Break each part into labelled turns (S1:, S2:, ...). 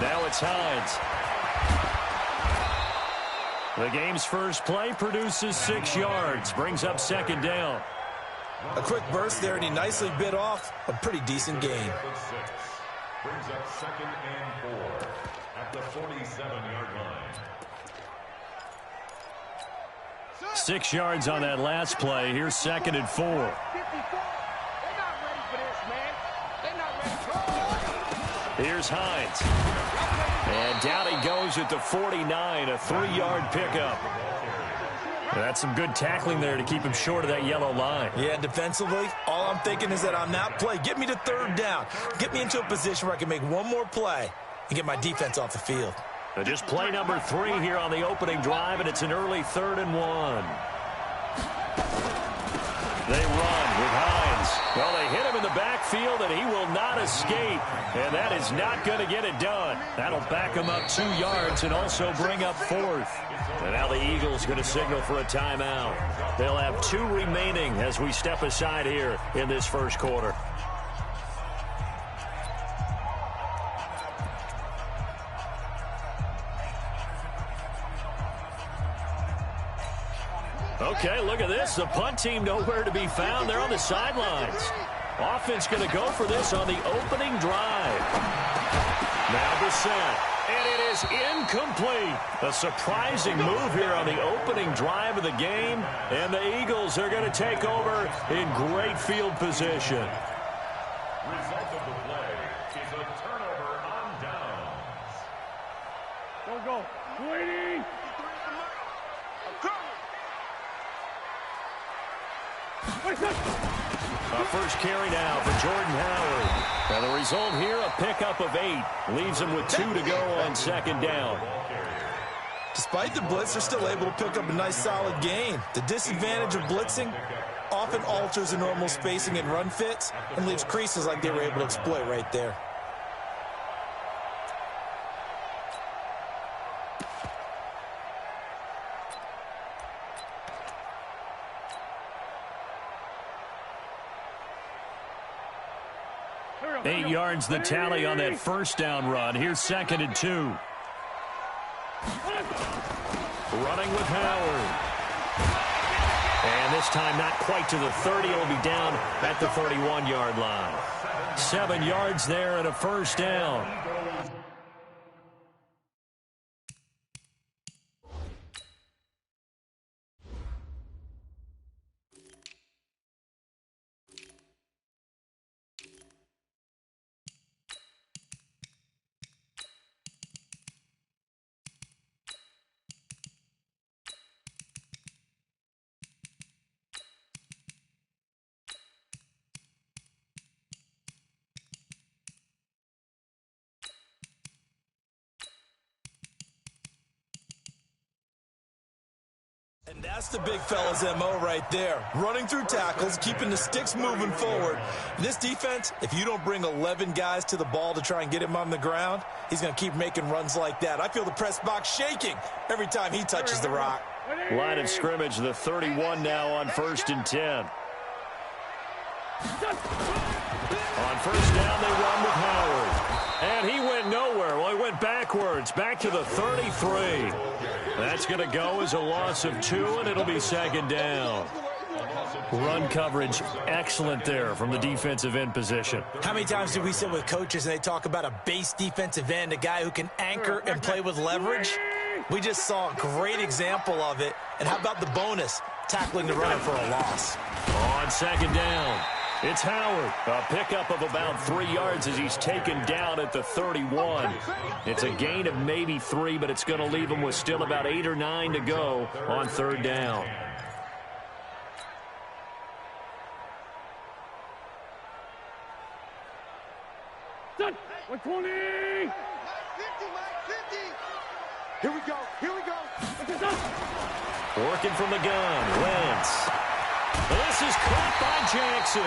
S1: Now it's Hines. The game's first play produces 6 yards, brings up second down.
S2: A quick burst there, and he nicely bit off a pretty decent gain.
S3: Brings up 2nd and 4 at the 47-yard line.
S1: 6 yards on that last play. Here's 2nd and 4. Here's Hines. And down he goes at the 49, a 3-yard pickup. That's some good tackling there to keep him short of that yellow line.
S2: Yeah, defensively, all I'm thinking is that on that play, get me to 3rd down. Get me into a position where I can make one more play and get my defense off the field.
S1: Just play number 3 here on the opening drive, and it's an early 3rd and 1. They run with Hines. Well, they hit him in the backfield, and he will not escape. And that is not going to get it done. That'll back him up 2 yards and also bring up 4th. And now the Eagles going to signal for a timeout. They'll have 2 remaining as we step aside here in this first quarter. Okay, look at this. The punt team nowhere to be found. They're on the sidelines. Offense going to go for this on the opening drive. Now the set. And it is incomplete. A surprising move here on the opening drive of the game. And the Eagles are going to take over in great field position.
S3: Result of the play is a turnover on downs.
S4: Don't go. Waiting.
S1: A first carry now for Jordan Howard. And the result here, a pickup of 8. Leaves him with 2 to go on 2nd down.
S2: Despite the blitz, they're still able to pick up a nice solid gain. The disadvantage of blitzing often alters the normal spacing and run fits and leaves creases like they were able to exploit right there.
S1: Eight yards the tally on that first down run. Here's 2nd and 2. Running with Howard. And this time not quite to the 30. It'll be down at the 31-yard line. 7 yards there and a first down.
S2: And that's the big fella's MO right there. Running through tackles, keeping the sticks moving forward. This defense, if you don't bring 11 guys to the ball to try and get him on the ground, he's going to keep making runs like that. I feel the press box shaking every time he touches the rock.
S1: Line of scrimmage, the 31 now on 1st and 10. On 1st down, they run with Howard. And he went nowhere. Well, he went backwards, back to the 33. That's going to go as a loss of 2, and it'll be 2nd down. Run coverage, excellent there from the defensive end position.
S2: How many times do we sit with coaches and they talk about a base defensive end, a guy who can anchor and play with leverage? We just saw a great example of it. And how about the bonus, tackling the runner for a loss?
S1: On 2nd down, it's Howard. A pickup of about 3 yards as he's taken down at the 31. It's a gain of maybe 3, but it's going to leave him with still about 8 or 9 to go on 3rd down.
S4: Done. 120. Here we go. Here we go.
S1: Working from the gun, Wentz. This is caught by Jackson.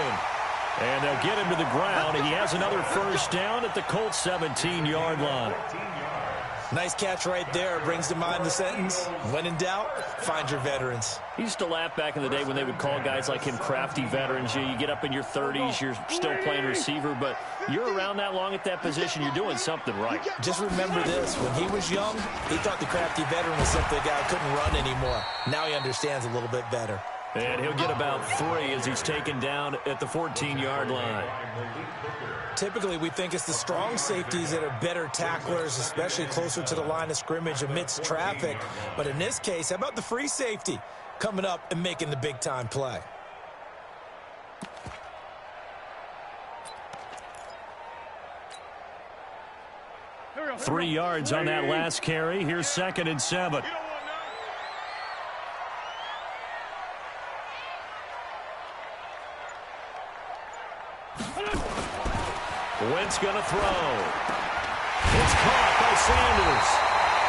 S1: And they'll get him to the ground. He has another first down at the Colts 17-yard line.
S2: Nice catch right there. Brings to mind the sentence, when in doubt, find your veterans.
S1: He used to laugh back in the day when they would call guys like him crafty veterans. You get up in your 30s, you're still playing receiver, but you're around that long at that position, you're doing something right.
S2: Just remember this. When he was young, he thought the crafty veteran was simply a guy who couldn't run anymore. Now he understands a little bit better.
S1: And he'll get about 3 as he's taken down at the 14-yard line.
S2: Typically, we think it's the strong safeties that are better tacklers, especially closer to the line of scrimmage amidst traffic. But in this case, how about the free safety coming up and making the big-time play?
S1: Three yards on that last carry. Here's 2nd and 7. Wentz going to throw. It's caught by Sanders.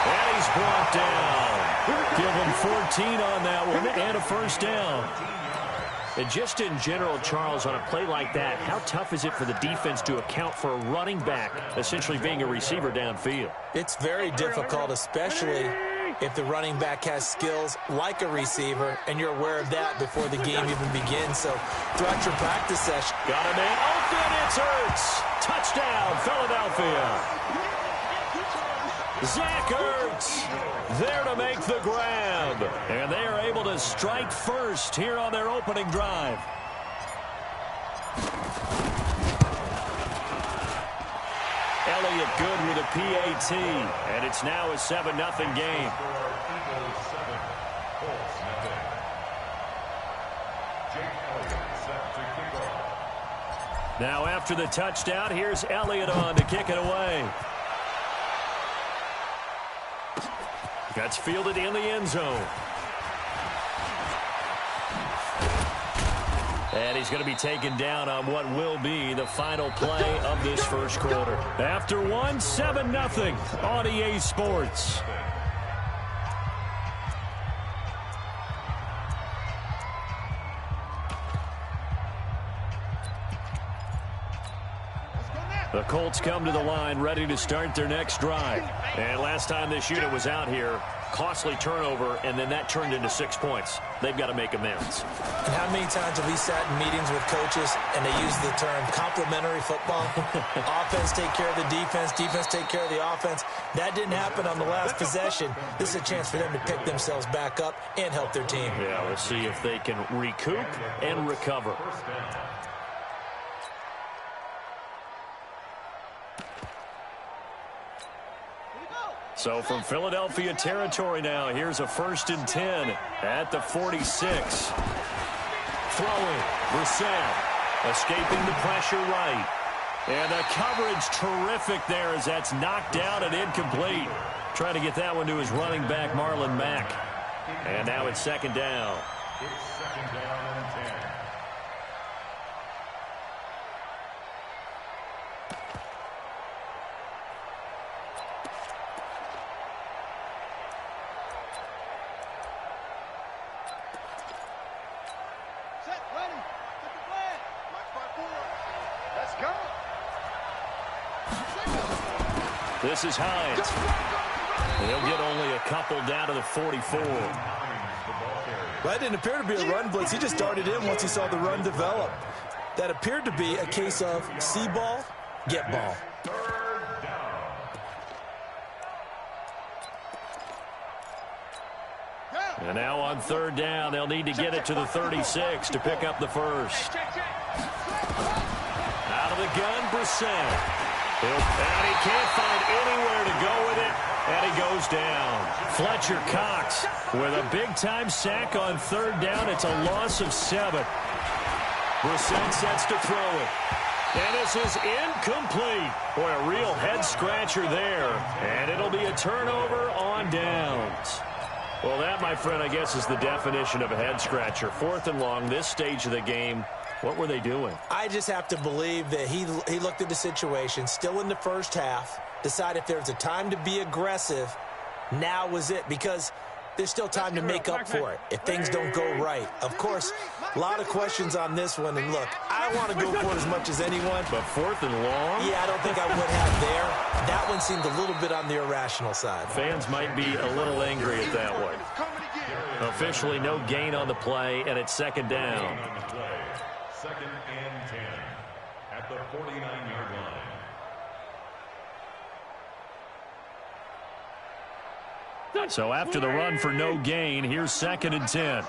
S1: And he's brought down. Give him 14 on that one and a first down. And just in general, Charles, on a play like that, how tough is it for the defense to account for a running back essentially being a receiver downfield?
S2: It's very difficult, especially if the running back has skills like a receiver, and you're aware of that before the game even begins. So throughout your practice session.
S1: Got a man open, it's Ertz. Touchdown, Philadelphia. Zach Ertz there to make the grab. And they are able to strike first here on their opening drive. Elliott good with a PAT, and it's now a 7-0 game. Now after the touchdown, here's Elliott on to kick it away. That's fielded in the end zone. And he's going to be taken down on what will be the final play of this first quarter. After 7-0 on EA Sports. The Colts come to the line ready to start their next drive. And last time this unit was out here, costly turnover, and then that turned into 6 points. They've got to make amends.
S2: And how many times have we sat in meetings with coaches and they use the term complementary football? Offense take care of the defense, defense take care of the offense. That didn't happen on the last possession. This is a chance for them to pick themselves back up and help their team.
S1: Yeah, we'll see if they can recoup and recover. So from Philadelphia territory now, here's a 1st and 10 at the 46. Throwing, Brissett, escaping the pressure right. And the coverage terrific there as that's knocked down and incomplete. Trying to get that one to his running back, Marlon Mack. And now it's 2nd down.
S3: It's 2nd down and 10.
S1: This is Hines. He'll get only a couple down to the 44.
S2: Well, that didn't appear to be a run blitz. He just darted in once he saw the run develop. That appeared to be a case of see ball, get ball.
S1: And now on 3rd down, they'll need to get it to the 36 to pick up the first. Out of the gun, Brissett. And he can't find anywhere to go with it, and he goes down. Fletcher Cox with a big-time sack on 3rd down. It's a loss of 7. Brissett sets to throw it. And this is incomplete. Boy, a real head-scratcher there. And it'll be a turnover on downs. Well, that, my friend, I guess is the definition of a head-scratcher. 4th and long, this stage of the game. What were they doing?
S2: I just have to believe that he looked at the situation, still in the first half, decided if there was a time to be aggressive, now was it, because there's still time to make up for it if things don't go right. Of course, a lot of questions on this one, and look, I want to go for it as much as anyone.
S1: But 4th and long?
S2: Yeah, I don't think I would have there. that one seemed a little bit on the irrational side.
S1: Fans might be a little angry at that one. Officially no gain on the play, and it's second down.
S3: Second and 10 at the 49-yard line.
S1: So after the run for no gain, here's second and 10.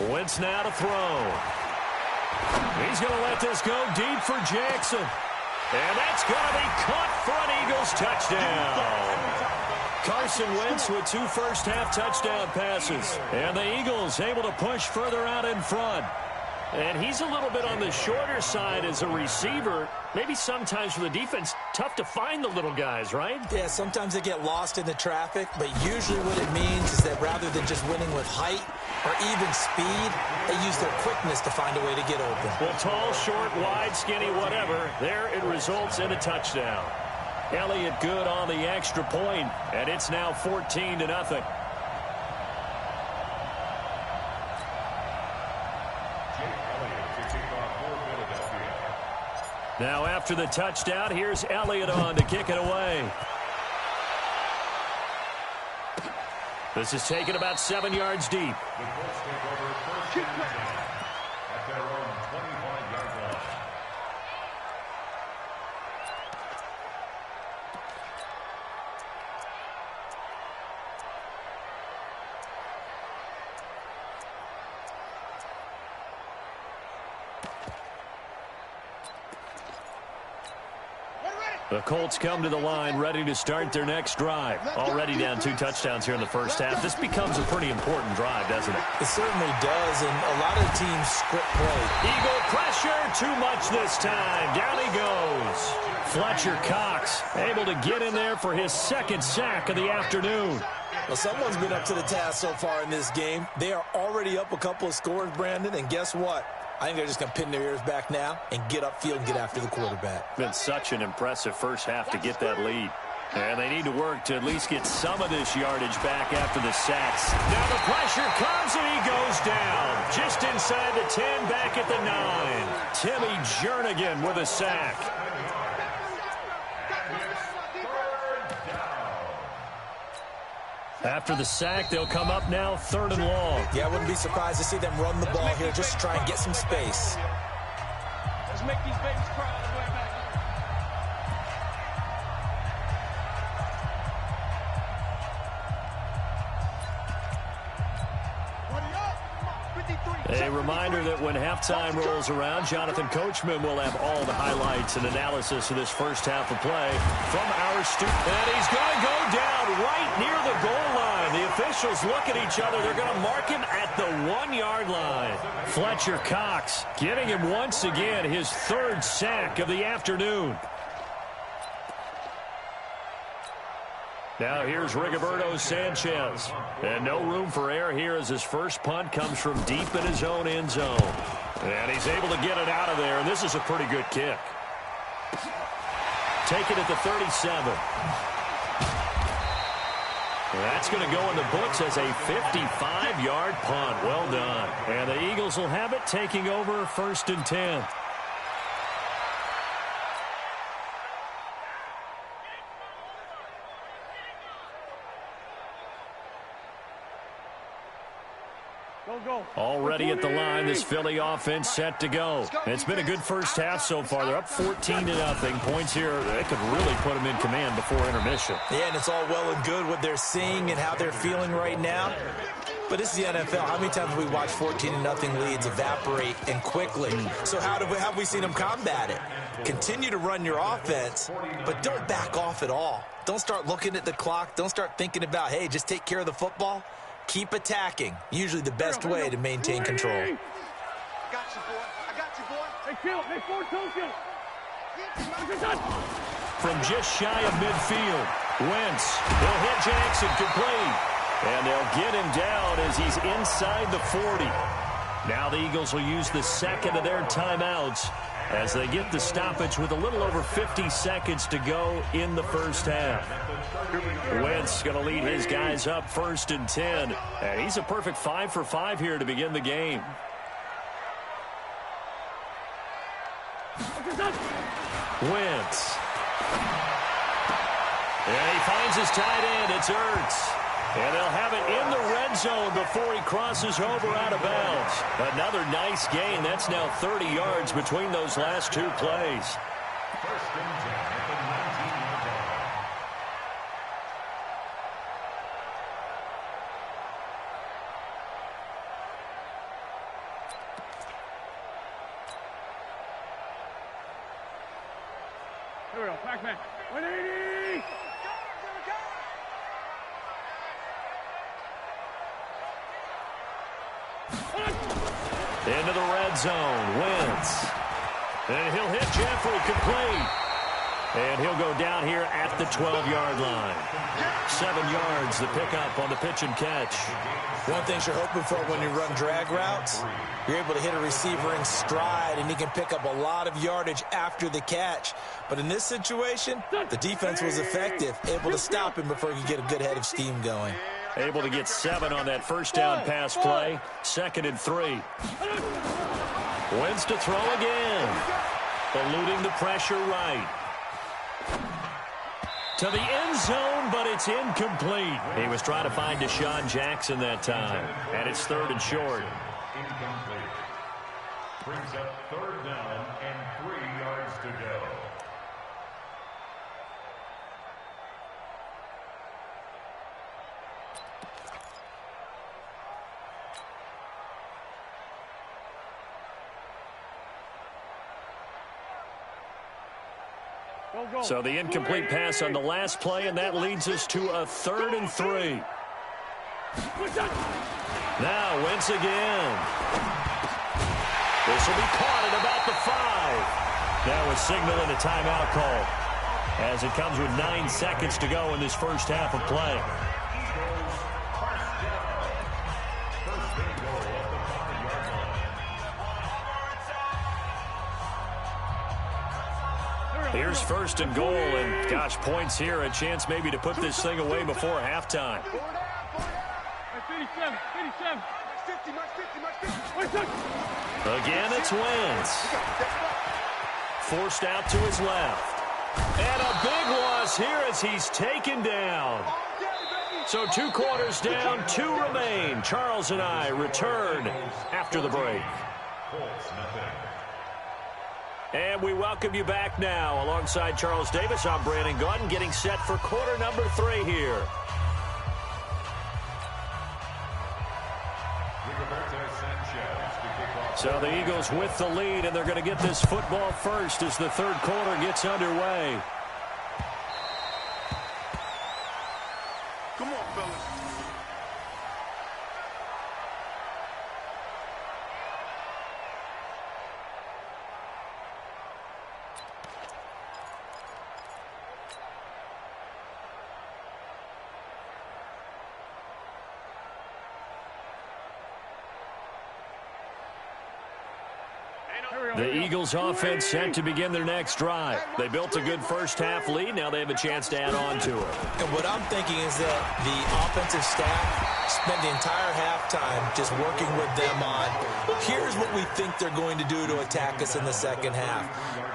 S1: Wentz now to throw. He's going to let this go deep for Jackson. And that's going to be caught for an Eagles touchdown. Carson Wentz with 2 first-half touchdown passes. And the Eagles able to push further out in front. And he's a little bit on the shorter side as a receiver. Maybe sometimes for the defense, tough to find the little guys, right?
S2: Yeah, sometimes they get lost in the traffic, but usually what it means is that rather than just winning with height or even speed, they use their quickness to find a way to get open.
S1: Well, tall, short, wide, skinny, whatever, there it results in a touchdown. Elliott good on the extra point, and it's now 14-0. Now after the touchdown, here's Elliott on to kick it away. This is taken about 7 yards deep.
S3: The Colts take over first and 10 at their own 25-yard line.
S1: The Colts come to the line ready to start their next drive. Already down 2 touchdowns here in the first half. This becomes a pretty important drive, doesn't it?
S2: It certainly does, and a lot of teams script play.
S1: Eagle pressure, too much this time. Down he goes. Fletcher Cox able to get in there for his 2nd sack of the afternoon.
S2: Well, someone's been up to the task so far in this game. They are already up a couple of scores, Brandon, and guess what? I think they're just going to pin their ears back now and get upfield and get after the quarterback.
S1: Been such an impressive first half to get that lead. And they need to work to at least get some of this yardage back after the sacks. Now the pressure comes and he goes down. Just inside the 10, back at the 9. Timmy Jernigan with a sack. After the sack, they'll come up now 3rd and long.
S2: Yeah, I wouldn't be surprised to see them run the ball here just to try and get some space.
S4: Let's make these babies cry all the way back.
S1: A reminder that when halftime rolls around, Jonathan Coachman will have all the highlights and analysis of this first half of play from our studio. And he's going to go down right near the goal line. The officials look at each other. They're going to mark him at the 1-yard line. Fletcher Cox getting him once again his 3rd sack of the afternoon. Now here's Rigoberto Sanchez. And no room for error here as his first punt comes from deep in his own end zone. And he's able to get it out of there, and this is a pretty good kick. Take it at the 37. That's going to go in the books as a 55-yard punt. Well done. And the Eagles will have it, taking over 1st and 10. Already at the line, this Philly offense set to go. It's been a good first half so far. They're up 14-0. Points here, they could really put them in command before intermission.
S2: Yeah, and it's all well and good what they're seeing and how they're feeling right now. But this is the NFL. How many times have we watched 14-0 leads evaporate and quickly? So how have we seen them combat it? Continue to run your offense, but don't back off at all. Don't start looking at the clock. Don't start thinking about, hey, just take care of the football. Keep attacking. Usually the best way to maintain control.
S4: I got you, boy. I got you, boy. Hey, kill. Hey, 4-2 kill.
S1: From just shy of midfield, Wentz will hit Jackson complete. And they'll get him down as he's inside the 40. Now the Eagles will use the 2nd of their timeouts as they get the stoppage with a little over 50 seconds to go in the first half. Wentz going to lead his guys up 1st and 10. And he's a perfect 5 for 5 here to begin the game. Wentz. And he finds his tight end. It's Ertz. And they'll have it in the red zone before he crosses over out of bounds. Another nice gain. That's now 30 yards between those last two plays.
S3: First and 10 at the 19-yard line.
S5: Here we go. Pac-Man. 180.
S1: Into the red zone. Wentz. And he'll hit Jeffrey complete. And he'll go down here at the 12-yard line. 7 yards the pickup on the pitch and catch.
S2: One thing you're hoping for when you run drag routes, you're able to hit a receiver in stride, and he can pick up a lot of yardage after the catch. But in this situation, the defense was effective, able to stop him before he could get a good head of steam going.
S1: Able to get 7 on that first down pass play. 2nd and 3. Wentz to throw again. Eluding the pressure right. To the end zone, but it's incomplete. He was trying to find Deshaun Jackson that time. And it's 3rd and short.
S3: Incomplete. Brings up 3rd down and 3 yards to go.
S1: So the incomplete pass on the last play, and that leads us to a 3rd and 3. Now Wentz again. This will be caught at about the 5. Now a signal and a timeout call as it comes with 9 seconds to go in this first half of play. Here's 1st and goal, and gosh, points here, a chance maybe to put this thing away before halftime. Again, it's Wentz. Forced out to his left. And a big loss here as he's taken down. So 2 quarters down, 2 remain. Charles and I return after the break. And we welcome you back now. Alongside Charles Davis, I'm Brandon Gaudin, getting set for quarter number 3 here. So the Eagles with the lead, and they're going to get this football first as the 3rd quarter gets underway.
S5: Come on, fellas.
S1: The Eagles offense set to begin their next drive. They built a good first half lead. Now they have a chance to add on to it.
S2: And what I'm thinking is that the offensive staff spent the entire halftime just working with them on, here's what we think they're going to do to attack us in the second half.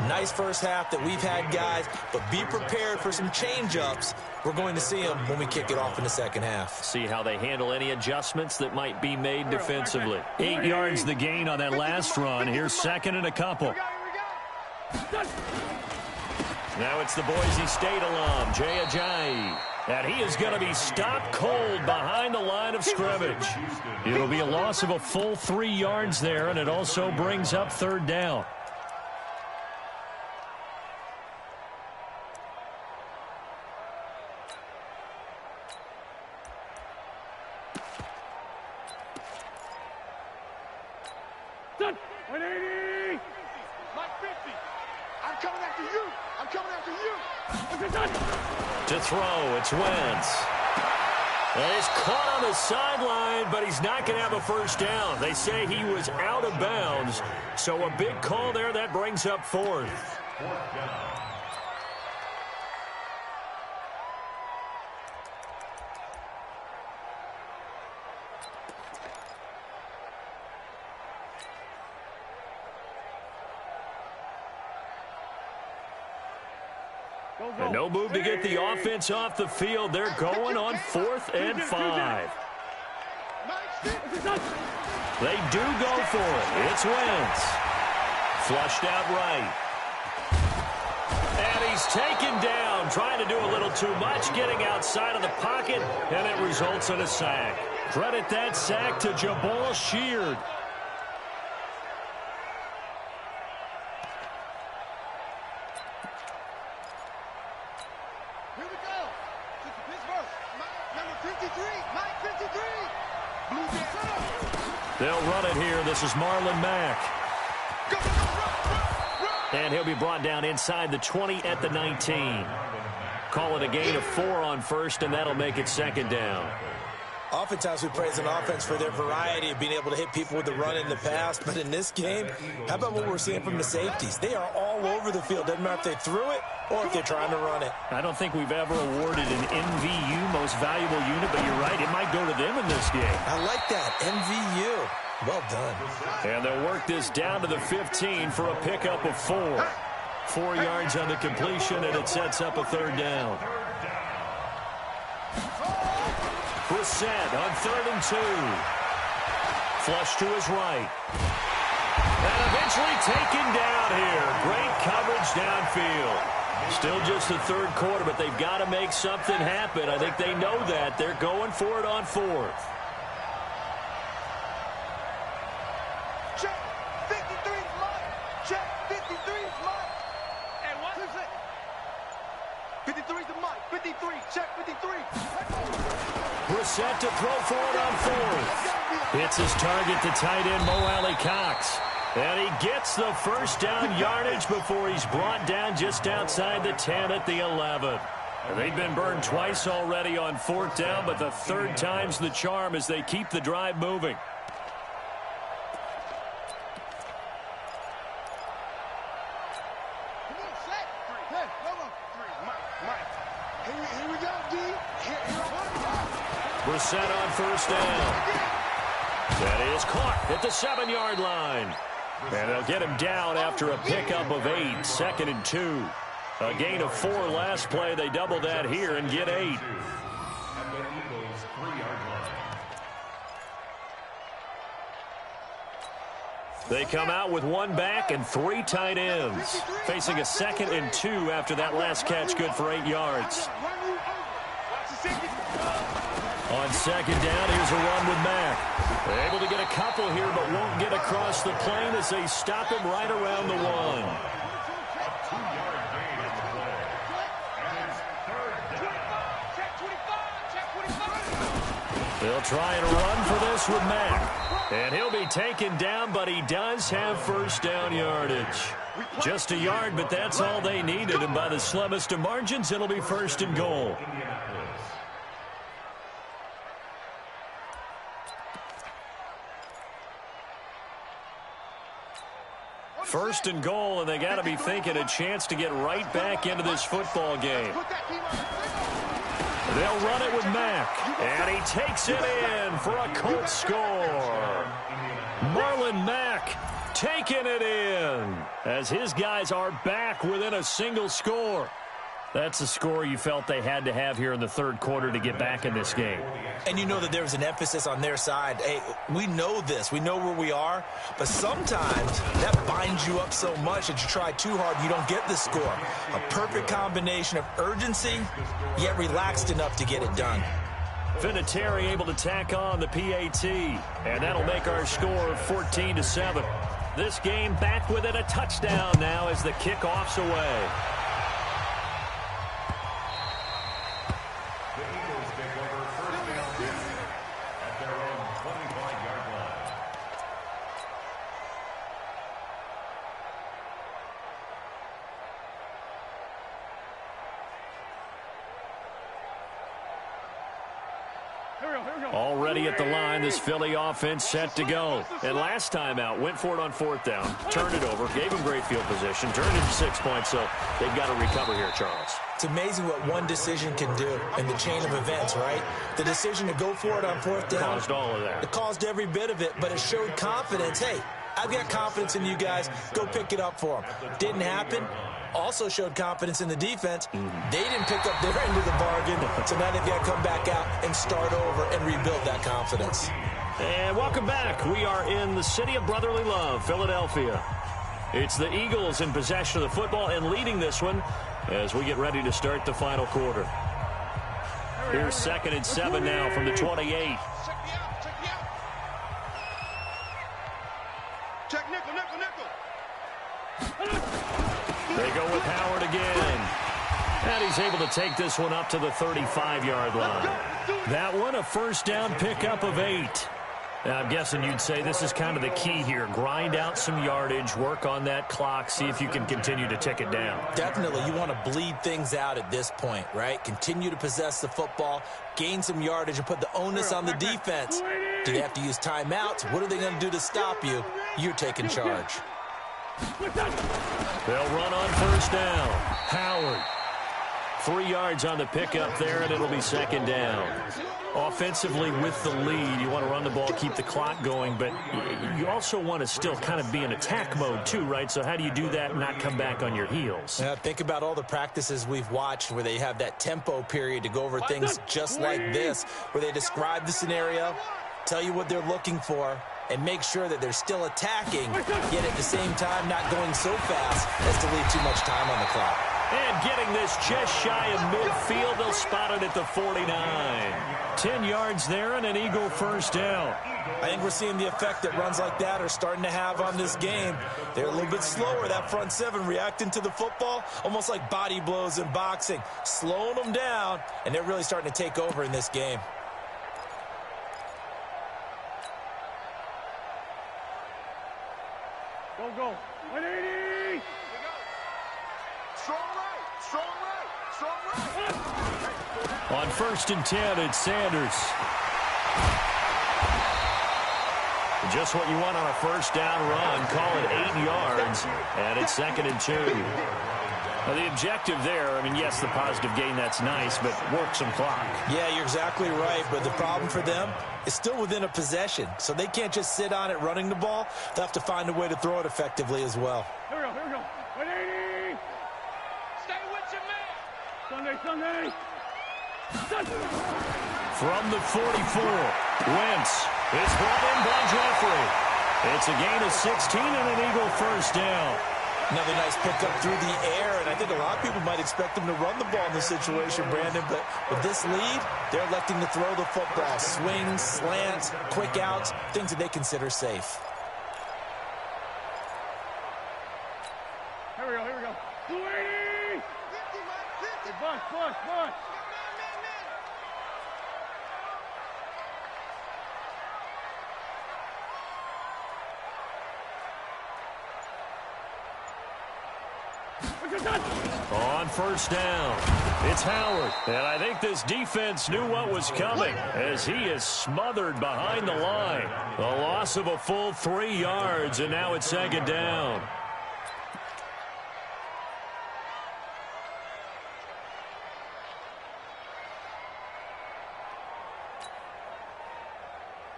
S2: Nice first half that we've had, guys, but be prepared for some change-ups. We're going to see them when we kick it off in the second half.
S1: See how they handle any adjustments that might be made defensively. 8 yards the gain on that last run. Here's 2nd and a couple. Now it's the Boise State alum, Jay Ajayi. And he is going to be stopped cold behind the line of scrimmage. It'll be a loss of a full 3 yards there, and it also brings up 3rd down.
S5: Done. 180.
S4: Mike 50. I'm coming after you. I'm coming after you.
S1: To throw, it's Wentz. And he's caught on the sideline, but he's not going to have a first down. They say he was out of bounds. So a big call there. That brings up fourth.
S3: Fourth down.
S1: And no move to get the offense off the field. They're going on 4th and 5. They do go for it. It's Wentz. Flushed out right. And he's taken down, trying to do a little too much, getting outside of the pocket, and it results in a sack. Credit that sack to Jabal Sheard. They'll run it here. This is Marlon Mack. And he'll be brought down inside the 20 at the 19. Call it a gain of 4 on first, and that'll make it 2nd down.
S2: Oftentimes we praise an offense for their variety of being able to hit people with the run in the past. But in this game, how about what we're seeing from the safeties? They are all over the field. Doesn't matter if they threw it or if they're trying to run it.
S1: I don't think we've ever awarded an MVU, most valuable unit, but you're right. It might go to them in this game.
S2: I like that. MVU. Well done.
S1: And they'll work this down to the 15 for a pickup of 4. 4 yards on the completion, and it sets up a 3rd down. Brissett on 3rd and 2. Flush to his right. And eventually taken down here. Great coverage downfield. Still just the 3rd quarter, but they've got to make something happen. I think they know that. They're going for it on 4th.
S4: Check 53 Mike. Check 53 Mike. And what is it? 53 to Mike. 53. Check 53.
S1: Brissett to throw for it on 4th. Hits his target to tight end Mo Alley-Cox. And he gets the first down yardage before he's brought down just outside the 10 at the 11. They've been burned twice already on 4th down, but the 3rd time's the charm as they keep the drive moving. Brissett on 1st down. That is caught at the 7-yard line. And they'll get him down after a pickup of 8, 2nd and 2. A gain of 4 last play. They double that here and get 8. They come out with 1 back and 3 tight ends. Facing a 2nd and 2 after that last catch, good for 8 yards. On 2nd down, here's a run with Mack. They're able to get a couple here, but won't get across the plane as they stop him right around the 1. They'll try and run for this with Mack. And he'll be taken down, but he does have first down yardage. Just a yard, but that's all they needed. And by the slimmest of margins, it'll be 1st and goal. First and goal, and they got to be thinking a chance to get right back into this football game. They'll run it with Mack, and he takes it in for a Colts score. Marlon Mack taking it in as his guys are back within a single score. That's a score you felt they had to have here in the 3rd quarter to get back in this game.
S2: And you know that there was an emphasis on their side. Hey, we know this. We know where we are. But sometimes that binds you up so much that you try too hard, you don't get the score. A perfect combination of urgency, yet relaxed enough to get it done.
S1: Vinatieri able to tack on the PAT. And that'll make our score 14-7. This game back within a touchdown now as the kickoff's away. Already at the line, this Philly offense set to go. And last time out, went for it on 4th down, turned it over, gave them great field position, turned it to 6 points, so they've got to recover here, Charles.
S2: It's amazing what one decision can do in the chain of events, right? The decision to go for it on 4th down.
S1: Caused all of that.
S2: It caused every bit of it, but it showed confidence. Hey, I've got confidence in you guys. Go pick it up for them. Didn't happen. Also showed confidence in the defense. They didn't pick up their end of the bargain, so now they've got to come back out and start over and rebuild that confidence.
S1: And welcome back. We are in the city of brotherly love, Philadelphia. It's the Eagles in possession of the football and leading this one as we get ready to start the final quarter. Here's 2nd and 7 now from the 28.
S4: Check nickel, nickel, nickel.
S1: They go with Howard again. And he's able to take this one up to the 35-yard line. That one, a 1st down pickup of 8. Now, I'm guessing you'd say this is kind of the key here. Grind out some yardage, work on that clock, see if you can continue to tick it down.
S2: Definitely. You want to bleed things out at this point, right? Continue to possess the football, gain some yardage, and put the onus on the defense. Do they have to use timeouts? What are they going to do to stop you? You're taking charge.
S1: They'll run on 1st down. Howard. 3 yards on the pickup there, and it'll be 2nd down. Offensively with the lead, you want to run the ball, keep the clock going, but you also want to still kind of be in attack mode too, right? So how do you do that and not come back on your heels?
S2: Yeah, think about all the practices we've watched where they have that tempo period to go over things just like this, where they describe the scenario, tell you what they're looking for, and make sure that they're still attacking, yet at the same time not going so fast as to leave too much time on the clock.
S1: And getting this just shy of midfield, they'll spot it at the 49. 10 yards there and an Eagle 1st down.
S2: I think we're seeing the effect that runs like that are starting to have on this game. They're a little bit slower, that front 7 reacting to the football, almost like body blows in boxing, slowing them down, and they're really starting to take over in this game.
S5: Go. 180.
S4: Strong right, strong right, strong right.
S1: On 1st and 10, it's Sanders. Just what you want on a 1st down run. Call it 8 yards, and it's 2nd and 2. Now, the objective there, I mean, yes, the positive gain, that's nice, but work some clock.
S2: Yeah, you're exactly right, but the problem for them is still within a possession, so they can't just sit on it running the ball. They'll have to find a way to throw it effectively as well.
S5: Here we go. 180.
S4: Stay with your man.
S5: Sunday.
S1: From the 44, Wentz is brought in by Jeffrey. It's a gain of 16 and an Eagle 1st down.
S2: Another nice pickup through the air, and I think a lot of people might expect them to run the ball in this situation, Brandon, but with this lead, they're electing to throw the football. Swings, slants, quick outs, things that they consider safe.
S5: Here we go. 280.
S4: 50, Mike, 50.
S5: Bush.
S1: On 1st down, it's Howard. And I think this defense knew what was coming as he is smothered behind the line. A loss of a full 3 yards, and now it's 2nd down.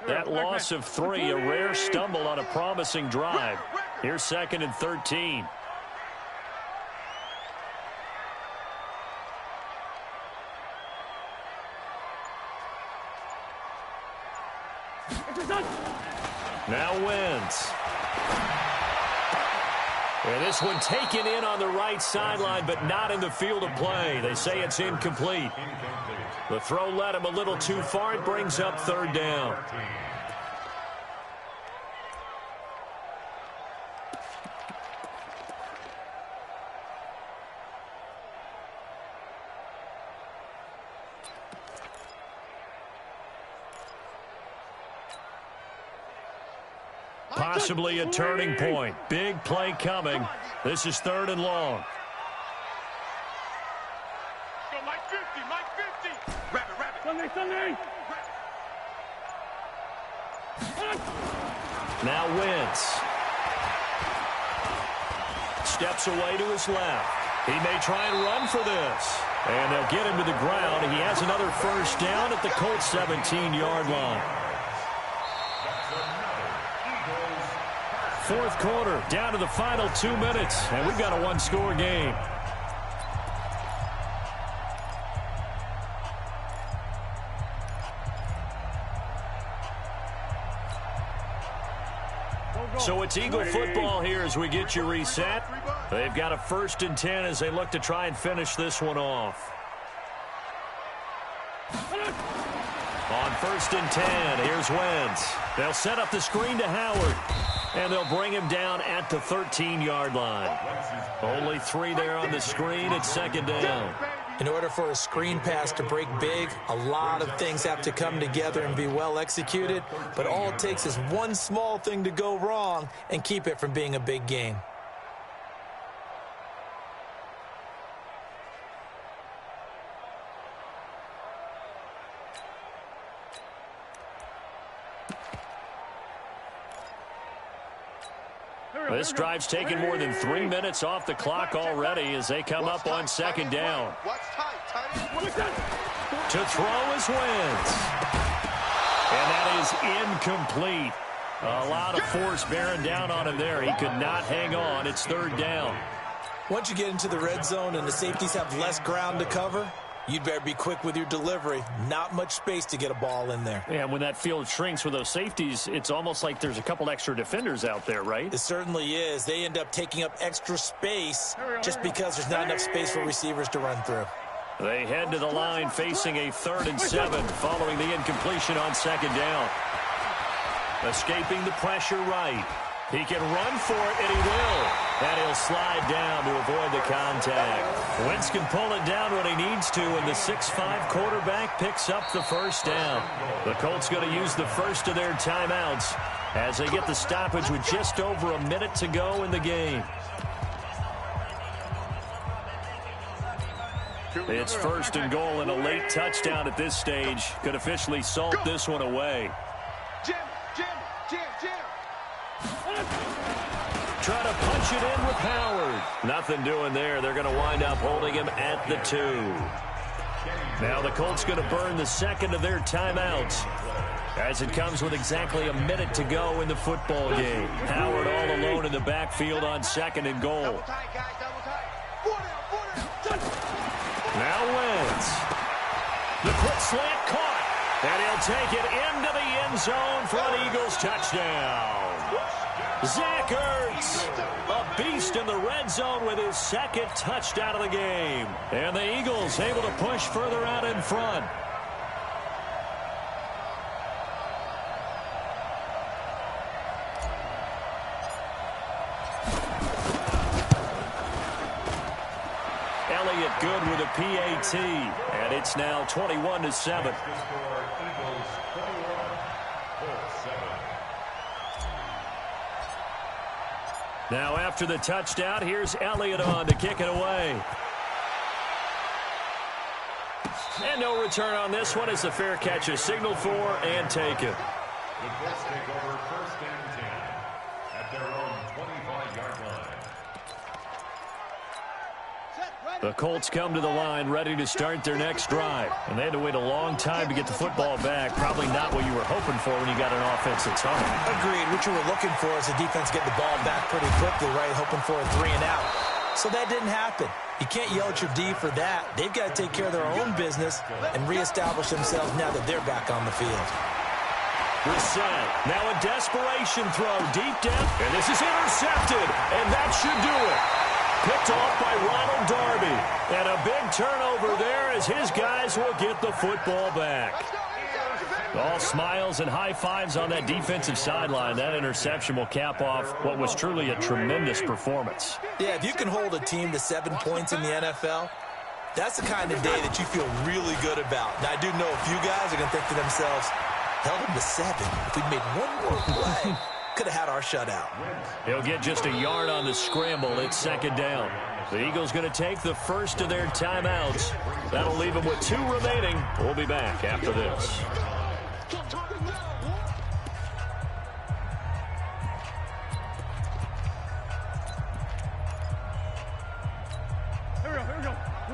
S1: That loss of 3, a rare stumble on a promising drive. Here's 2nd and 13. Now Wentz. And this one taken in on the right sideline, but not in the field of play. They say it's incomplete. The throw led him a little too far. It brings up 3rd down. Possibly a turning point. Big play coming. This is 3rd and long.
S4: Go, Mike 50. Rabbit.
S5: Sunday.
S1: Now Wentz. Steps away to his left. He may try and run for this. And they'll get him to the ground. He has another first down at the Colts 17-yard line. Fourth quarter, down to the final 2 minutes, and we've got a one-score game. So it's Eagle football here as we get you reset. They've got a 1st and 10 as they look to try and finish this one off. On 1st and 10, here's Wentz. They'll set up the screen to Howard, and they'll bring him down at the 13-yard line. Only 3 there on the screen. It's 2nd down.
S2: In order for a screen pass to break big, a lot of things have to come together and be well executed, but all it takes is one small thing to go wrong and keep it from being a big game.
S1: This drive's taken more than 3 minutes off the clock already as they come up on 2nd down. To throw is Wentz. And that is incomplete. A lot of force bearing down on him there. He could not hang on. It's 3rd down.
S2: Once you get into the red zone and the safeties have less ground to cover, you'd better be quick with your delivery. Not much space to get a ball in there.
S1: Yeah, when that field shrinks with those safeties, it's almost like there's a couple extra defenders out there, right?
S2: It certainly is. They end up taking up extra space just because there's not enough space for receivers to run through.
S1: They head to the line facing a 3rd and 7 following the incompletion on 2nd down. Escaping the pressure right. He can run for it, and he will. And he'll slide down to avoid the contact. Wentz can pull it down when he needs to, and the 6'5" quarterback picks up the 1st down. The Colts going to use the first of their timeouts as they get the stoppage with just over a minute to go in the game. It's 1st and goal and a late touchdown at this stage. Could officially salt this one away.
S4: Jim.
S1: Try to punch it in with Howard. Nothing doing there. They're going to wind up holding him at the 2. Now the Colts going to burn the 2nd of their timeouts as it comes with exactly a minute to go in the football game. Howard all alone in the backfield on 2nd and goal. Now Wentz. The quick slant caught. And he'll take it into the end zone for an Eagles touchdown. Zach Ertz, a beast in the red zone with his 2nd touchdown of the game. And the Eagles able to push further out in front. Elliott good with a PAT, and it's now 21-7. Now after the touchdown, here's Elliott on to kick it away. And no return on this one as the fair catch is signaled for and taken.
S3: The Colts take over 1st and 10 at their own 25-yard line.
S1: The Colts come to the line ready to start their next drive. And they had to wait a long time to get the football back. Probably not what you were hoping for when you got an offense that's home.
S2: Agreed. What you were looking for is the defense get the ball back pretty quickly, right? Hoping for a 3 and out. So that didn't happen. You can't yell at your D for that. They've got to take care of their own business and reestablish themselves now that they're back on the field.
S1: Reset. Now a desperation throw deep down. And this is intercepted. And that should do it. Picked off by Ronald Darby. And a big turnover there as his guys will get the football back. All smiles and high fives on that defensive sideline. That interception will cap off what was truly a tremendous performance.
S2: Yeah, if you can hold a team to 7 points in the NFL, that's the kind of day that you feel really good about. Now, I do know a few guys are going to think to themselves, held them to 7. If we'd made one more play, could have had our shutout.
S1: He'll get just a yard on the scramble. It's 2nd down. The Eagles going to take the first of their timeouts. That'll leave them with 2 remaining. We'll be back after this.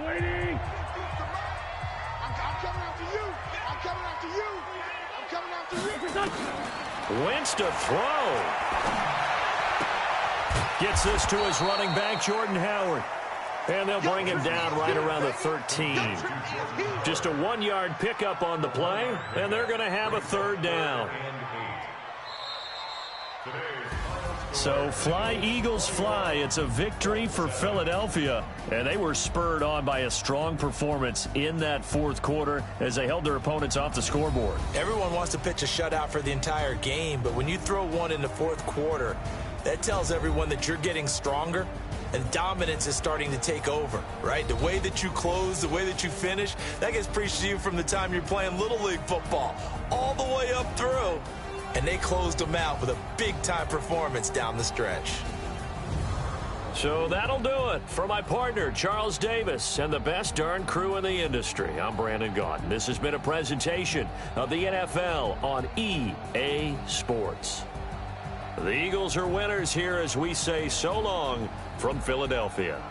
S5: Waiting.
S4: I'm coming after you. I'm coming after you. I'm coming after you.
S1: Wentz to throw. Gets this to his running back, Jordan Howard. And they'll bring him down right around the 13. Just a 1-yard pickup on the play, and they're going to have a third down. So fly, Eagles, fly. It's a victory for Philadelphia. And they were spurred on by a strong performance in that fourth quarter as they held their opponents off the scoreboard.
S2: Everyone wants to pitch a shutout for the entire game, but when you throw one in the fourth quarter, that tells everyone that you're getting stronger and dominance is starting to take over, right? The way that you close, the way that you finish, that gets preached to you from the time you're playing Little League football all the way up through. And they closed them out with a big-time performance down the stretch.
S1: So that'll do it for my partner, Charles Davis, and the best darn crew in the industry. I'm Brandon Gaudin. This has been a presentation of the NFL on EA Sports. The Eagles are winners here as we say so long from Philadelphia.